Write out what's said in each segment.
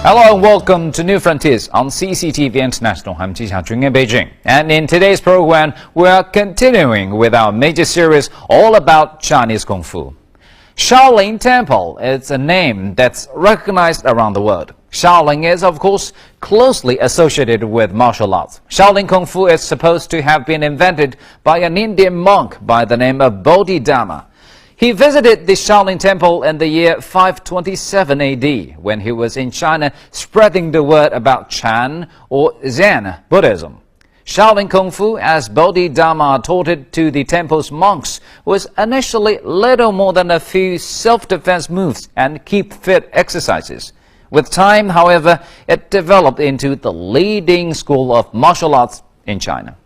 Hello and welcome to New Frontiers on CCTV International. I'm Jì Sìao Τζουν in Beijing. And in today's program, we are continuing with our major series all about Chinese Kung Fu. Shaolin Temple is a name that's recognized around the world. Shaolin is, of course, closely associated with martial arts. Shaolin Kung Fu is supposed to have been invented by an Indian monk by the name of Bodhidharma. He visited the Shaolin Temple in the year 527 AD when he was in China spreading the word about Chan or Zen Buddhism. Shaolin Kung Fu, as Bodhidharma taught it to the temple's monks, was initially little more than a few self-defense moves and keep-fit exercises. With time, however, it developed into the leading school of martial arts in China.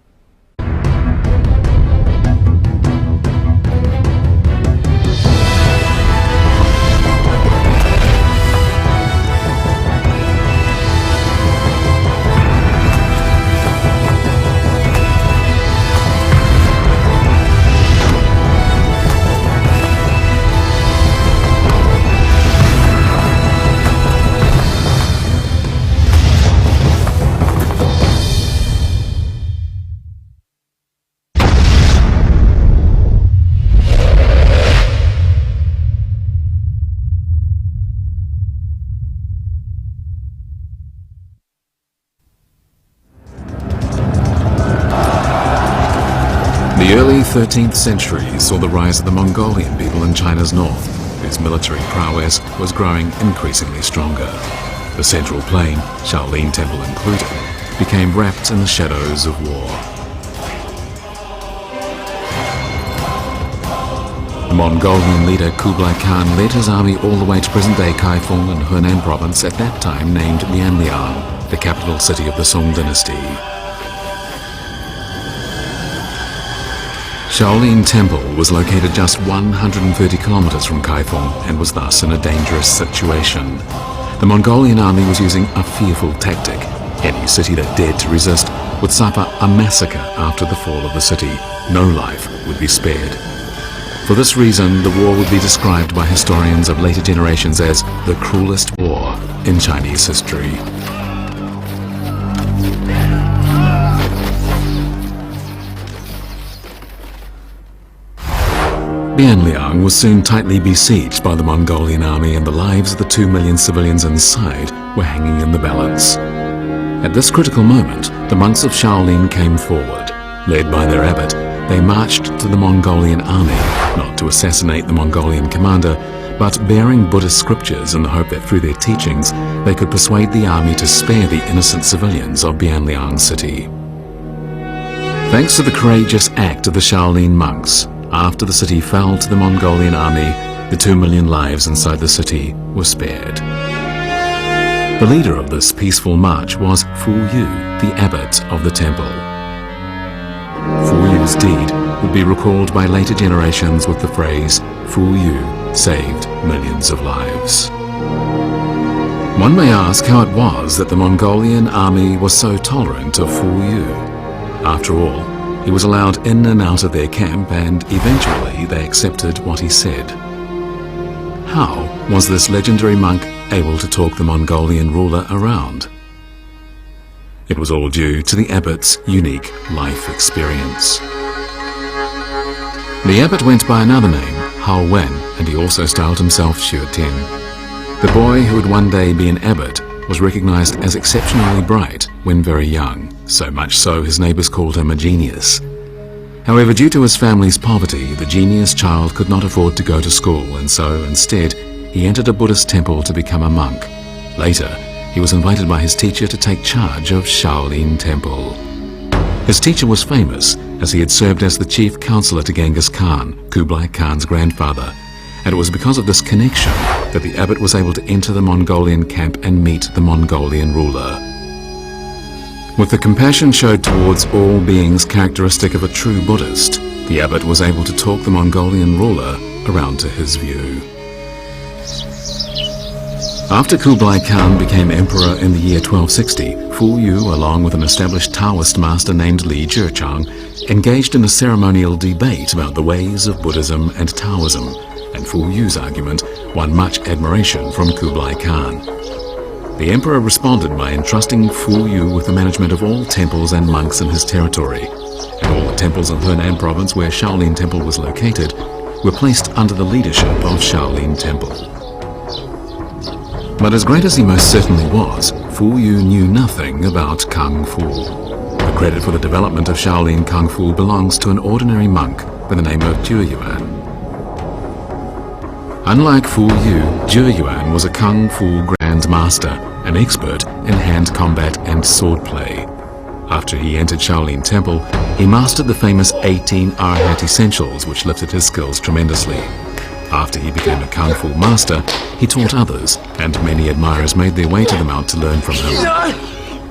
The early 13th century saw the rise of the Mongolian people in China's north, whose military prowess was growing increasingly stronger. The central plain, Shaolin Temple included, became wrapped in the shadows of war. The Mongolian leader Kublai Khan led his army all the way to present-day Kaifeng in Henan province, at that time named Mianliang, the capital city of the Song dynasty. Shaolin Temple was located just 130 kilometers from Kaifeng and was thus in a dangerous situation. The Mongolian army was using a fearful tactic. Any city that dared to resist would suffer a massacre after the fall of the city. No life would be spared. For this reason, the war would be described by historians of later generations as the cruelest war in Chinese history. Mianliang was soon tightly besieged by the Mongolian army, and the lives of the 2 million civilians inside were hanging in the balance. At this critical moment, the monks of Shaolin came forward. Led by their abbot, they marched to the Mongolian army, not to assassinate the Mongolian commander, but bearing Buddhist scriptures in the hope that through their teachings they could persuade the army to spare the innocent civilians of Mianliang city. Thanks to the courageous act of the Shaolin monks, after the city fell to the Mongolian army, the 2 million lives inside the city were spared. The leader of this peaceful march was Fu Yu, the abbot of the temple. Fu Yu's deed would be recalled by later generations with the phrase, "Fu Yu saved millions of lives." One may ask how it was that the Mongolian army was so tolerant of Fu Yu. After all, he was allowed in and out of their camp, and eventually they accepted what he said. How was this legendary monk able to talk the Mongolian ruler around? It was all due to the abbot's unique life experience. The abbot went by another name, Hao Wen, and he also styled himself Xue Tian. The boy who would one day be an abbot was recognized as exceptionally bright when very young, so much so his neighbors called him a genius. However, due to his family's poverty, the genius child could not afford to go to school, and so instead he entered a Buddhist temple to become a monk. Later, he was invited by his teacher to take charge of Shaolin Temple. His teacher was famous as he had served as the chief counselor to Genghis Khan, Kublai Khan's grandfather, and it was because of this connection that the abbot was able to enter the Mongolian camp and meet the Mongolian ruler. With the compassion showed towards all beings characteristic of a true Buddhist, the abbot was able to talk the Mongolian ruler around to his view. After Kublai Khan became emperor in the year 1260, Fu Yu, along with an established Taoist master named Li Zhichang, engaged in a ceremonial debate about the ways of Buddhism and Taoism, and Fu Yu's argument won much admiration from Kublai Khan. The emperor responded by entrusting Fu Yu with the management of all temples and monks in his territory, and all the temples in Henan province where Shaolin Temple was located were placed under the leadership of Shaolin Temple. But as great as he most certainly was, Fu Yu knew nothing about Kung Fu. The credit for the development of Shaolin Kung Fu belongs to an ordinary monk by the name of Zhi Yuan. Unlike Fu Yu, Zhi Yuan was a Kung Fu Grand Master, an expert in hand combat and swordplay. After he entered Shaolin Temple, he mastered the famous 18 Arhat essentials, which lifted his skills tremendously. After he became a Kung Fu master, he taught others, and many admirers made their way to the mount to learn from him.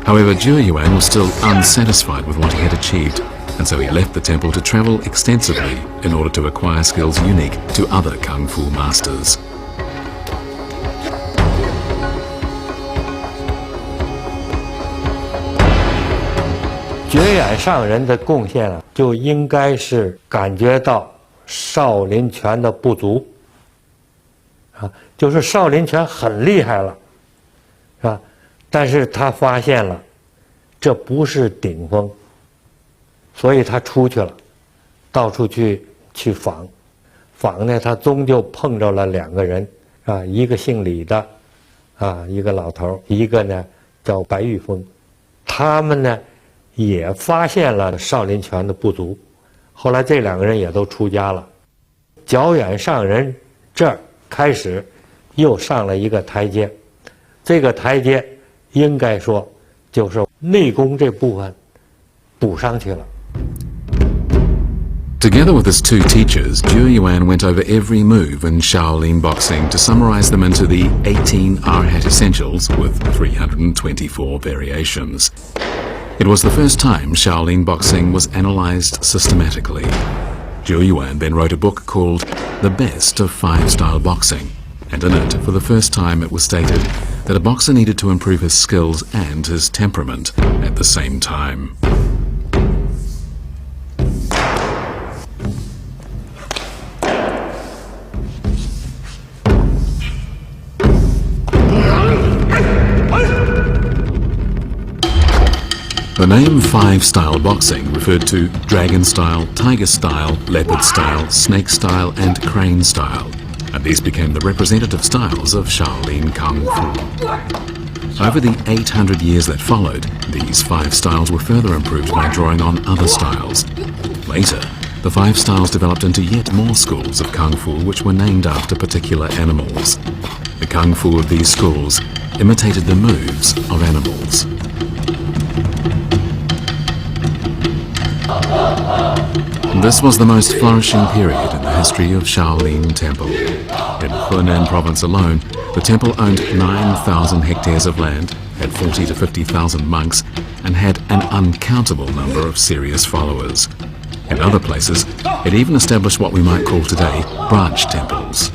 However, Zhi Yuan was still unsatisfied with what he had achieved, and so he left the temple to travel extensively in order to acquire skills unique to other Kung Fu masters.觉远上人的贡献啊，就应该是感觉到少林拳的不足啊，就是少林拳很厉害了，是吧？但是他发现了这不是顶峰，所以他出去了，到处去访，访呢，他终究碰着了两个人啊，一个姓李的啊，一个老头，一个呢叫白玉峰，他们呢也发现了少林拳的不足，后来这两个人也都出家了。较远上人这儿开始又上了一个台阶，这个台阶应该说就是内功这部分补上去了。Together with his two teachers, Zhi Yuan went over every move in Shaolin boxing to summarize them into the 18 Arhat essentials with 324 variations. It was the first time Shaolin boxing was analysed systematically. Zhi Yuan then wrote a book called The Best of Five-Style Boxing, and in it, for the first time, it was stated that a boxer needed to improve his skills and his temperament at the same time. The name Five-Style Boxing referred to Dragon Style, Tiger Style, Leopard Style, Snake Style and Crane Style, and these became the representative styles of Shaolin Kung Fu. Over the 800 years that followed, these five styles were further improved by drawing on other styles. Later, the five styles developed into yet more schools of Kung Fu which were named after particular animals. The Kung Fu of these schools imitated the moves of animals. This was the most flourishing period in the history of Shaolin Temple. In Henan province alone, the temple owned 9,000 hectares of land, had 40 to 50,000 monks, and had an uncountable number of serious followers. In other places, it even established what we might call today branch temples.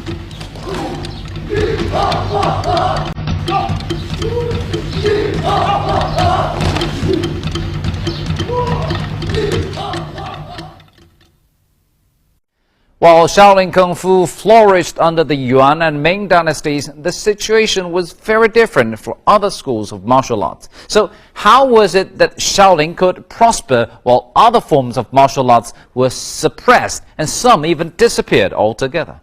While Shaolin Kung Fu flourished under the Yuan and Ming dynasties, the situation was very different for other schools of martial arts. So how was it that Shaolin could prosper while other forms of martial arts were suppressed and some even disappeared altogether?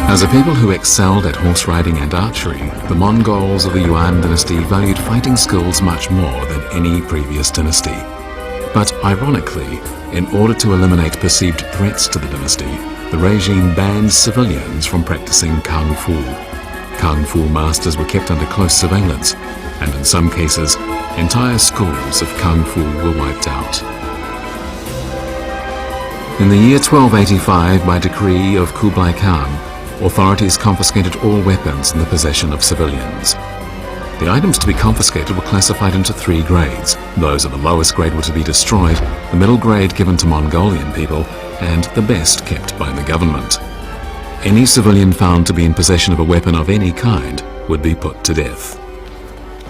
As a people who excelled at horse riding and archery, the Mongols of the Yuan dynasty valued fighting skills much more than any previous dynasty. But ironically, in order to eliminate perceived threats to the dynasty, the regime banned civilians from practicing Kung Fu. Kung Fu masters were kept under close surveillance, and in some cases, entire schools of Kung Fu were wiped out. In the year 1285, by decree of Kublai Khan, authorities confiscated all weapons in the possession of civilians. The items to be confiscated were classified into three grades. Those of the lowest grade were to be destroyed, the middle grade given to Mongolian people, and the best kept by the government. Any civilian found to be in possession of a weapon of any kind would be put to death.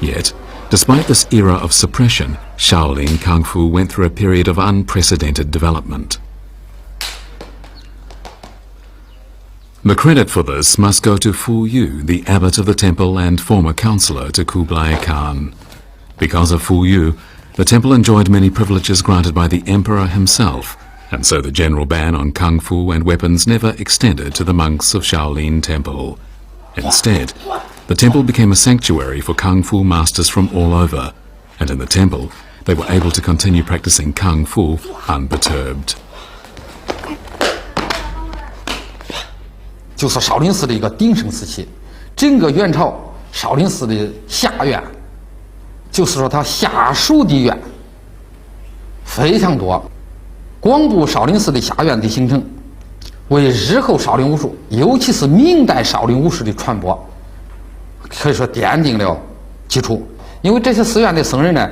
Yet, despite this era of suppression, Shaolin Kung Fu went through a period of unprecedented development. The credit for this must go to Fu Yu, the abbot of the temple and former counselor to Kublai Khan. Because of Fu Yu, the temple enjoyed many privileges granted by the emperor himself, and so the general ban on kung fu and weapons never extended to the monks of Shaolin Temple. Instead, the temple became a sanctuary for kung fu masters from all over, and in the temple, they were able to continue practicing kung fu unperturbed. 就是少林寺的一个鼎盛时期，整个元朝少林寺的下院，就是说它下属的院非常多。光顾少林寺的下院的形成，为日后少林武术，尤其是明代少林武术的传播，可以说奠定了基础。因为这些寺院的僧人呢，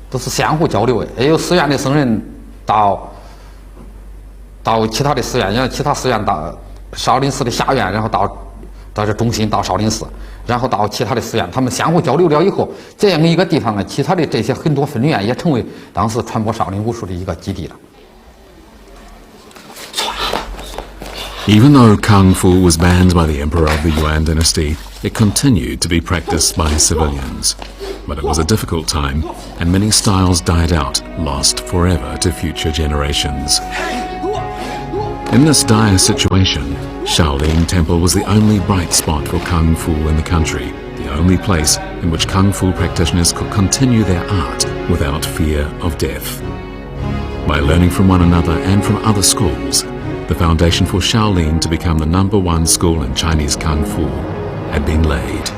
都是相互交流的，也有寺院的僧人到其他的寺院，让其他寺院到少林寺的下院，然后到这中心，到少林寺，然后到其他的寺院，他们相互交流了以后，这样一个地方呢，其他的这些很多分院也成为当时传播少林武术的一个基地了。Even though Kung Fu was banned by the emperor of the Yuan dynasty, it continued to be practiced by civilians. But it was a difficult time, and many styles died out, lost forever to future generations. In this dire situation, Shaolin Temple was the only bright spot for Kung Fu in the country, the only place in which Kung Fu practitioners could continue their art without fear of death. By learning from one another and from other schools, the foundation for Shaolin to become the #1 school in Chinese Kung Fu had been laid.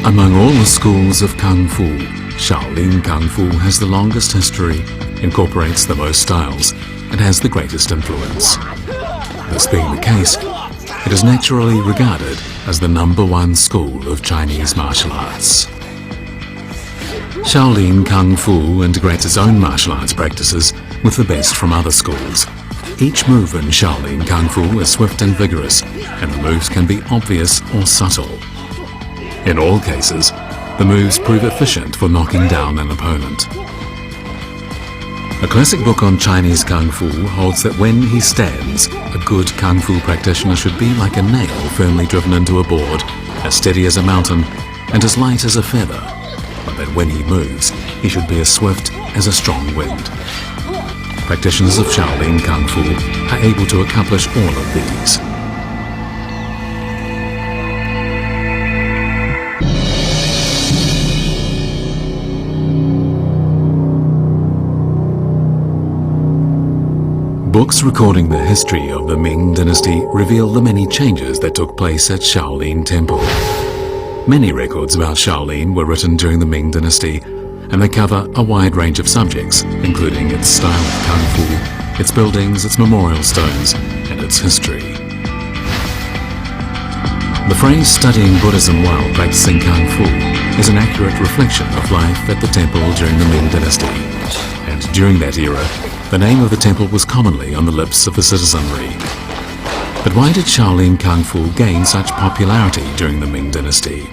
Among all the schools of Kung Fu, Shaolin Kung Fu has the longest history, incorporates the most styles, and has the greatest influence. This being the case, it is naturally regarded as the #1 school of Chinese martial arts. Shaolin Kung Fu integrates its own martial arts practices with the best from other schools. Each move in Shaolin Kung Fu is swift and vigorous, and the moves can be obvious or subtle. In all cases, the moves prove efficient for knocking down an opponent. A classic book on Chinese Kung Fu holds that when he stands, a good Kung Fu practitioner should be like a nail firmly driven into a board, as steady as a mountain and as light as a feather, but that when he moves, he should be as swift as a strong wind. Practitioners of Shaolin Kung Fu are able to accomplish all of these. Books recording the history of the Ming dynasty reveal the many changes that took place at Shaolin Temple. Many records about Shaolin were written during the Ming dynasty, and they cover a wide range of subjects, including its style of Kung Fu, its buildings, its memorial stones, and its history. The phrase studying Buddhism while practicing Kung Fu is an accurate reflection of life at the temple during the Ming dynasty. And during that era, the name of the temple was commonly on the lips of the citizenry. But why did Shaolin Kung Fu gain such popularity during the Ming dynasty?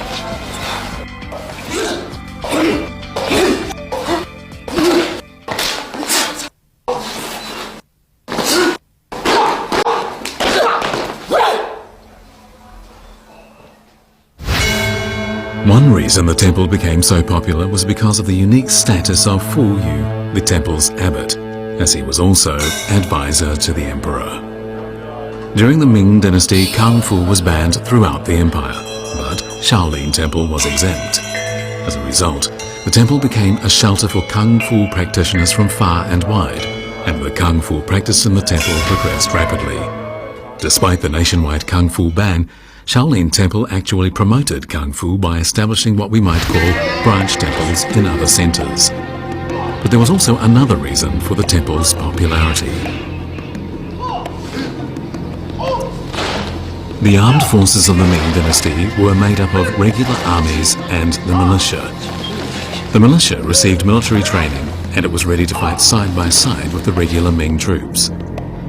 One reason the temple became so popular was because of the unique status of Fu Yu, the temple's abbot, as he was also advisor to the emperor. During the Ming dynasty, Kung Fu was banned throughout the empire, but Shaolin Temple was exempt. As a result, the temple became a shelter for Kung Fu practitioners from far and wide, and the Kung Fu practice in the temple progressed rapidly. Despite the nationwide Kung Fu ban, Shaolin Temple actually promoted Kung Fu by establishing what we might call branch temples in other centres. But there was also another reason for the temple's popularity. The armed forces of the Ming dynasty were made up of regular armies and the militia. The militia received military training and it was ready to fight side by side with the regular Ming troops.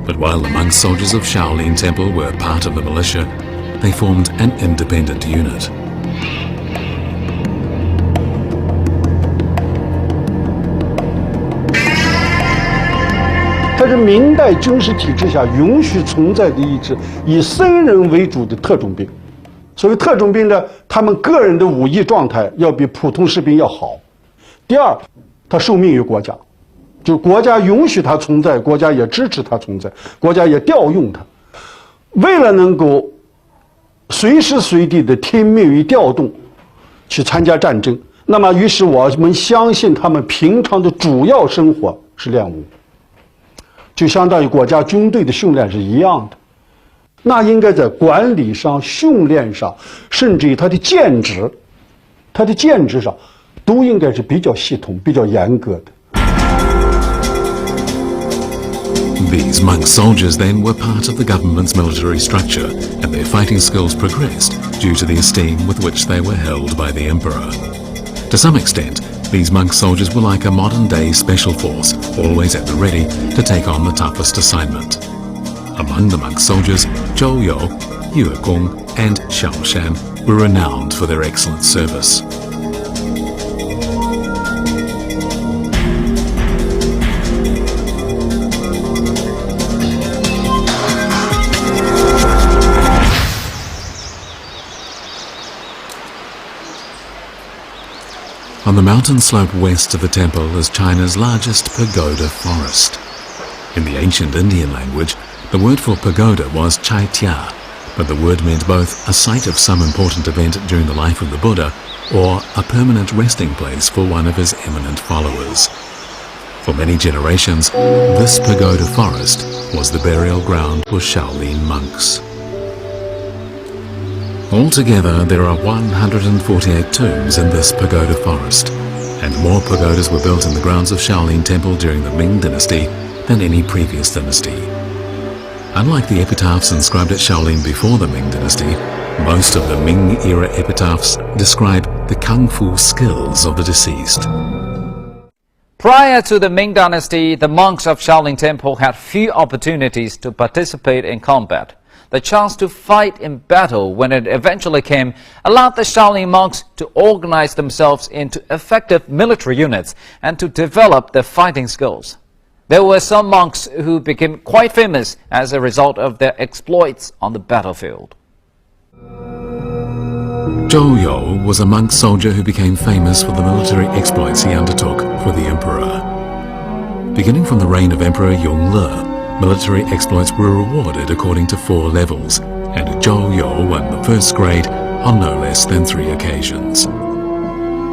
But while the monk soldiers of Shaolin Temple were part of the militia, they formed an independent unit. 它是明代军事体制下允许存在的一支以僧人为主的特种兵。所谓特种兵呢，他们个人的武艺状态要比普通士兵要好。第二，他受命于国家，就国家允许他存在，国家也支持他存在，国家也调用他。为了能够随时随地的听命于调动，去参加战争，那么于是我们相信他们平常的主要生活是练武。 就相当于国家军队的训练是一样的，那应该在管理上、训练上，甚至于它的建制上，都应该是比较系统、比较严格的。 These monk soldiers then were part of the government's military structure, and their fighting skills progressed due to the esteem with which they were held by the emperor. To some extent, these monk soldiers were like a modern-day special force, always at the ready to take on the toughest assignment. Among the monk soldiers, Zhou You, Yue Gong and Xiao Shan were renowned for their excellent service. On the mountain slope west of the temple is China's largest pagoda forest. In the ancient Indian language, the word for pagoda was chaitia, but the word meant both a site of some important event during the life of the Buddha or a permanent resting place for one of his eminent followers. For many generations, this pagoda forest was the burial ground for Shaolin monks. Altogether, there are 148 tombs in this pagoda forest, and more pagodas were built in the grounds of Shaolin Temple during the Ming dynasty than any previous dynasty. Unlike the epitaphs inscribed at Shaolin before the Ming dynasty, most of the Ming-era epitaphs describe the kung fu skills of the deceased. Prior to the Ming dynasty, the monks of Shaolin Temple had few opportunities to participate in combat. The chance to fight in battle, when it eventually came, allowed the Shaolin monks to organize themselves into effective military units and to develop their fighting skills. There were some monks who became quite famous as a result of their exploits on the battlefield. Zhou You was a monk soldier who became famous for the military exploits he undertook for the emperor. Beginning from the reign of Emperor Yongle, military exploits were rewarded according to 4 levels, and Zhou You won the first grade on no less than 3 occasions.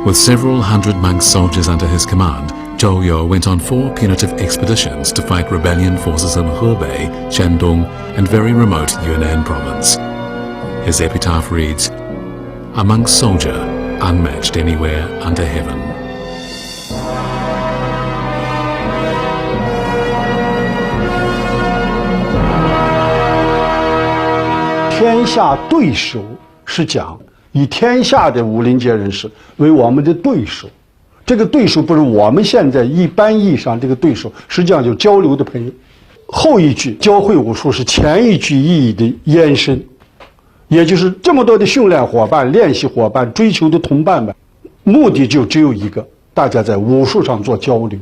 With several hundred monk soldiers under his command, Zhou You went on 4 punitive expeditions to fight rebellion forces in Hebei, Shandong, and very remote Yunnan province. His epitaph reads, "A monk soldier, unmatched anywhere under heaven." 天下对手是讲以天下的武林界人士为我们的对手，这个对手不是我们现在一般意义上这个对手，实际上就交流的朋友。后一句教会武术是前一句意义的延伸，也就是这么多的训练伙伴、练习伙伴、追求的同伴们，目的就只有一个，大家在武术上做交流，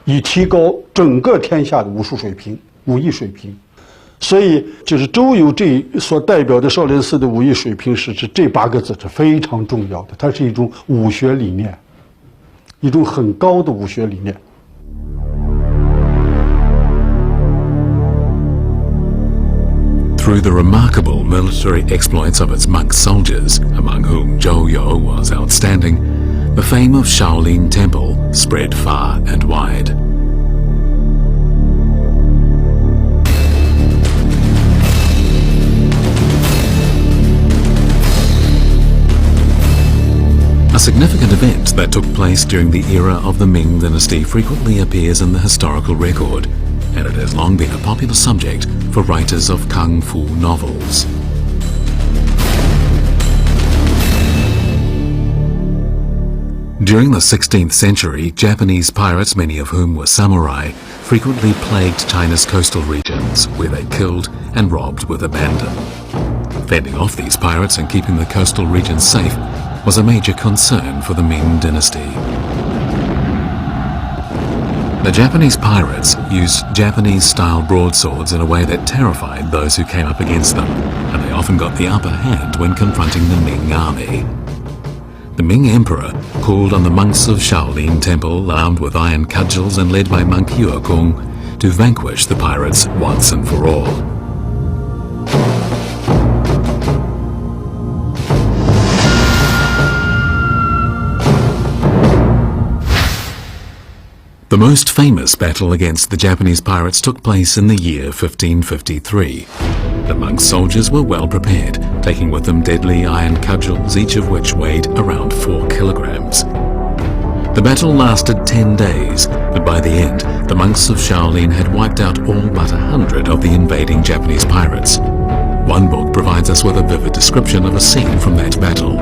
以提高整个天下的武术水平、武艺水平。所以，就是周游这所代表的少林寺的武艺水平是指这8个字是非常重要的，它是一种武学理念，一种很高的武学理念。Through the remarkable military exploits of its monk soldiers, among whom Zhou You was outstanding, the fame of Shaolin Temple spread far and wide. A significant event that took place during the era of the Ming Dynasty frequently appears in the historical record, and it has long been a popular subject for writers of kung fu novels. During the 16th century, Japanese pirates, many of whom were samurai, frequently plagued China's coastal regions, where they killed and robbed with abandon. Fending off these pirates and keeping the coastal regions safe was a major concern for the Ming Dynasty. The Japanese pirates used Japanese-style broadswords in a way that terrified those who came up against them, and they often got the upper hand when confronting the Ming army. The Ming Emperor called on the monks of Shaolin Temple, armed with iron cudgels and led by monk Kung, to vanquish the pirates once and for all. The most famous battle against the Japanese pirates took place in the year 1553. The monk soldiers were well prepared, taking with them deadly iron cudgels, each of which weighed around 4 kilograms. The battle lasted 10 days, but by the end, the monks of Shaolin had wiped out all but 100 of the invading Japanese pirates. One book provides us with a vivid description of a scene from that battle.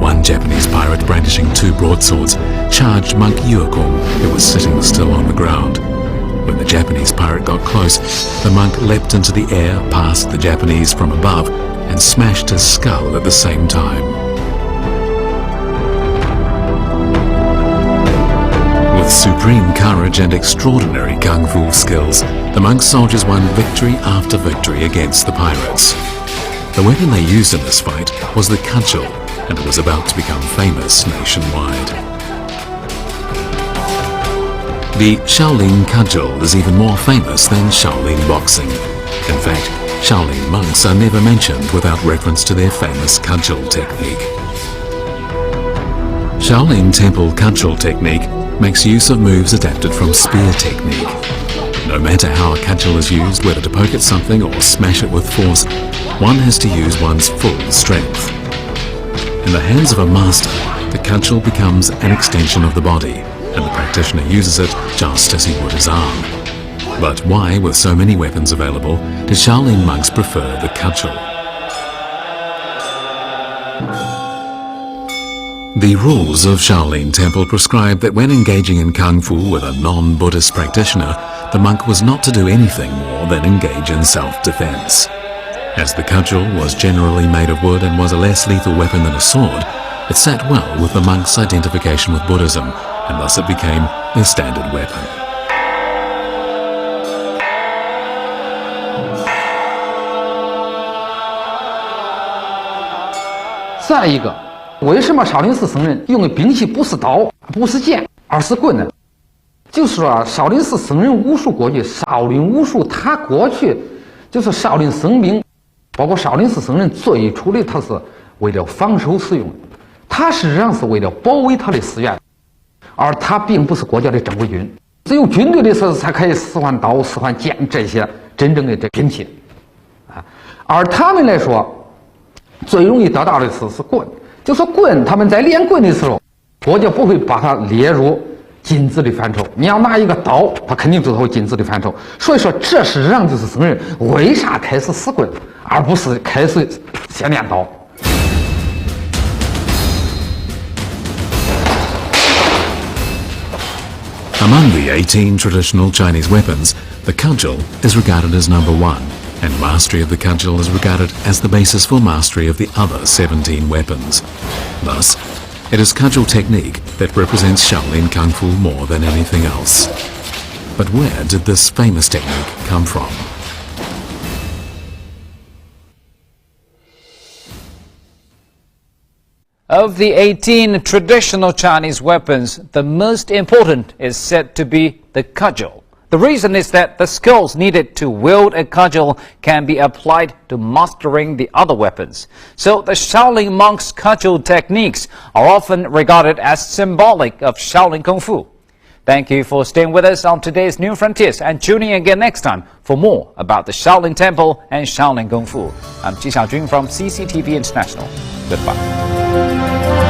One Japanese pirate brandishing 2 broadswords charged monk Kung, who was sitting still on the ground. When the Japanese pirate got close, the monk leapt into the air past the Japanese from above and smashed his skull at the same time. With supreme courage and extraordinary kung fu skills, the monk soldiers won victory after victory against the pirates. The weapon they used in this fight was the cudgel, and it was about to become famous nationwide. The Shaolin cudgel is even more famous than Shaolin boxing. In fact, Shaolin monks are never mentioned without reference to their famous cudgel technique. Shaolin temple cudgel technique makes use of moves adapted from spear technique. No matter how a cudgel is used, whether to poke at something or smash it with force, one has to use one's full strength. In the hands of a master, the cudgel becomes an extension of the body, and the practitioner uses it just as he would his arm. But why, with so many weapons available, did Shaolin monks prefer the cudgel? The rules of Shaolin Temple prescribe that when engaging in Kung Fu with a non-Buddhist practitioner, the monk was not to do anything more than engage in self-defense. As the cudgel was generally made of wood and was a less lethal weapon than a sword, it sat well with the monks' identification with Buddhism, and thus it became their standard weapon. 再一个，为什么少林寺僧人用的兵器不是刀，不是剑，而是棍呢？就是说，少林寺僧人武术过去，少林武术它过去就是少林僧兵，包括少林寺僧人最初的他是为了防守使用，他实际上是为了保卫他的寺院，而他并不是国家的正规军。只有军队的时候才可以使唤刀、使唤剑这些真正的这兵器，啊，而他们来说，最容易得到的是棍，就说棍，他们在练棍的时候，国家不会把它列入禁止的范畴。你要拿一个刀，他肯定就是会禁止的范畴。所以说，这实际上就是僧人为啥开始使棍，而不是开始先练刀。 Among the 18 traditional Chinese weapons, the cudgel is regarded as number 1, and mastery of the cudgel is regarded as the basis for mastery of the other 17 weapons. Thus, it is cudgel technique that represents Shaolin Kung Fu more than anything else. But where did this famous technique come from? Of the 18 traditional Chinese weapons, the most important is said to be the cudgel. The reason is that the skills needed to wield a cudgel can be applied to mastering the other weapons. So the Shaolin monks' cudgel techniques are often regarded as symbolic of Shaolin Kung Fu. Thank you for staying with us on today's New Frontiers and tuning in again next time for more about the Shaolin Temple and Shaolin Kung Fu. I'm Jia Jun from CCTV International. Goodbye.